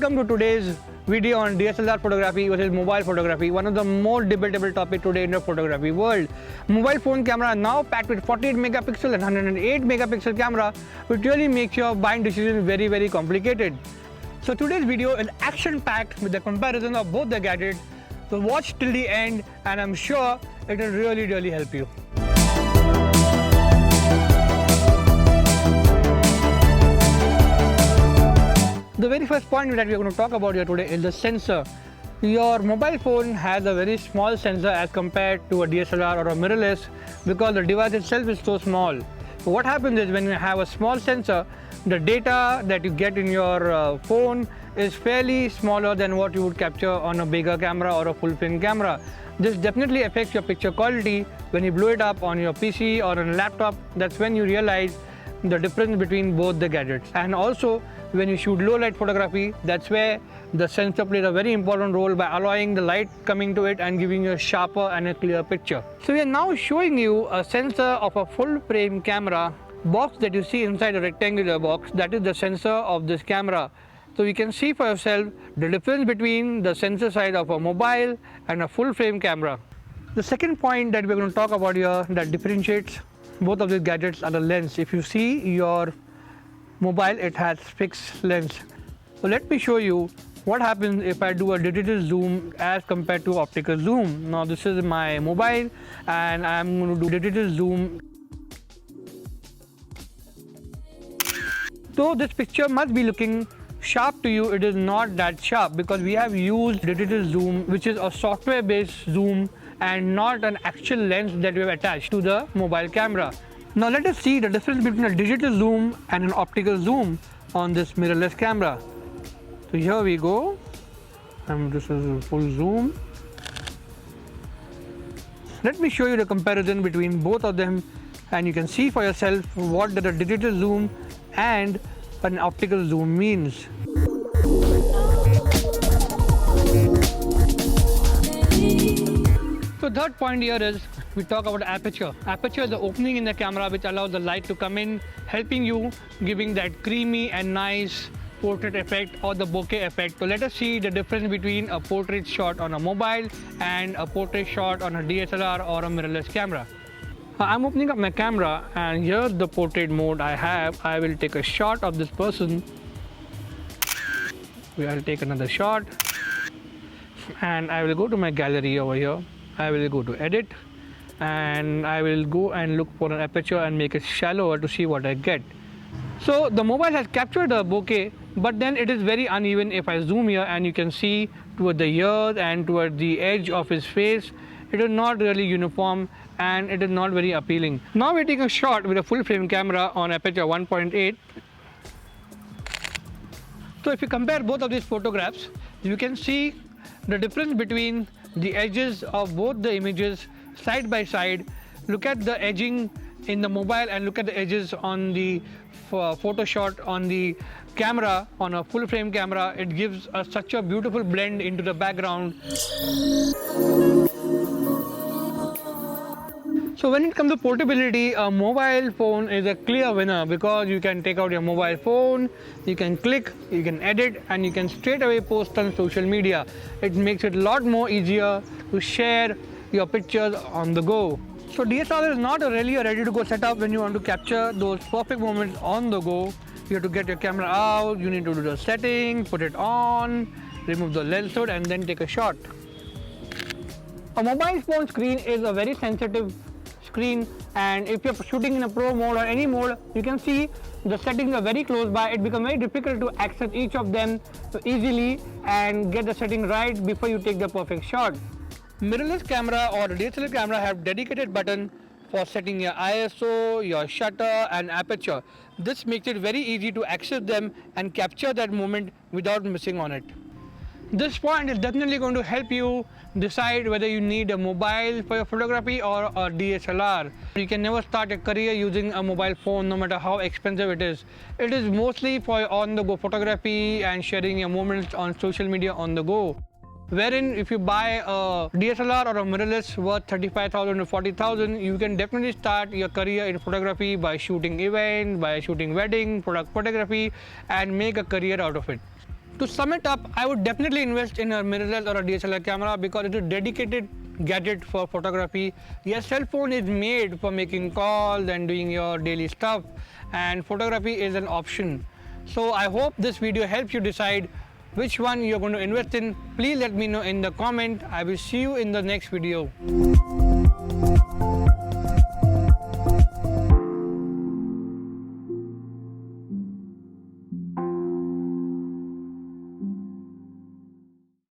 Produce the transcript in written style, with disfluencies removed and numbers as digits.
welcome to today's video on DSLR photography versus mobile photography, one of the more debatable topics today in the photography world. Mobile phone camera are now packed with 48 megapixel and 108 megapixel camera, which really makes your buying decision very complicated. So today's video is action-packed with the comparison of both the gadgets. So watch till the end and I'm sure it will really help you. The very first point that we are going to talk about here today is the sensor. Your mobile phone has a very small sensor as compared to a DSLR or a mirrorless because the device itself is so small. So what happens is when you have a small sensor, the data that you get in your phone is fairly smaller than what you would capture on a bigger camera or a full frame camera. This definitely affects your picture quality. When you blow it up on your PC or on a laptop, that's when you realize the difference between both the gadgets. And also when you shoot low light photography, that's where the sensor plays a very important role by allowing the light coming to it and giving you a sharper and a clear picture. So we are now showing you a sensor of a full frame camera. Box that you see inside a rectangular box, that is the sensor of this camera. So you can see for yourself the difference between the sensor side of a mobile and a full frame camera. The second point that we're going to talk about here that differentiates both of these gadgets are the lens. If you see your mobile, it has fixed lens. So let me show you what happens if I do a digital zoom as compared to optical zoom. Now this is my mobile and I'm going to do digital zoom. So this picture must be looking sharp to you. It is not that sharp because we have used digital zoom, which is a software based zoom and not an actual lens that we have attached to the mobile camera. Now let us see the difference between a digital zoom and an optical zoom on this mirrorless camera. So here we go, and this is a full zoom. Let me show you the comparison between both of them and you can see for yourself what the digital zoom and an optical zoom means. So third point here is we talk about aperture. Aperture is the opening in the camera which allows the light to come in, helping you, giving that creamy and nice portrait effect or the bokeh effect. So let us see the difference between a portrait shot on a mobile and a portrait shot on a DSLR or a mirrorless camera. I'm opening up my camera and here's the portrait mode I have. I will take a shot of this person. I'll take another shot and I will go to my gallery over here. I will go to edit and I will go and look for an aperture and make it shallower to see what I get. So the mobile has captured the bokeh, but then it is very uneven. If I zoom here and you can see toward the ears and toward the edge of his face, it is not really uniform and it is not very appealing. Now we're taking a shot with a full frame camera on aperture 1.8. So if you compare both of these photographs, you can see the difference between the edges of both the images side by side. Look at the edging in the mobile and look at the edges on the photo shot on the camera, on a full frame camera. It gives such a beautiful blend into the background. So when it comes to portability, a mobile phone is a clear winner because you can take out your mobile phone, you can click, you can edit and you can straight away post on social media. It makes it a lot more easier to share your pictures on the go. So DSLR is not really a ready to go setup when you want to capture those perfect moments on the go. You have to get your camera out, you need to do the setting, put it on, remove the lens hood and then take a shot. A mobile phone screen is a very sensitive screen and if you're shooting in a pro mode or any mode, you can see the settings are very close by. It becomes very difficult to access each of them easily and get the setting right before you take the perfect shot. Mirrorless camera or DSLR camera have dedicated button for setting your ISO, your shutter and aperture. This makes it very easy to access them and capture that moment without missing on it. This point is definitely going to help you decide whether you need a mobile for your photography or a DSLR. You can never start a career using a mobile phone no matter how expensive it is. It is mostly for on-the-go photography and sharing your moments on social media on the go. Wherein if you buy a DSLR or a mirrorless worth 35,000 to 40,000, you can definitely start your career in photography by shooting events, by shooting wedding, product photography and make a career out of it. To sum it up, I would definitely invest in a mirrorless or a DSLR camera because it's a dedicated gadget for photography. Your cell phone is made for making calls and doing your daily stuff, and photography is an option. So I hope this video helps you decide which one you're going to invest in. Please let me know in the comment. I will see you in the next video.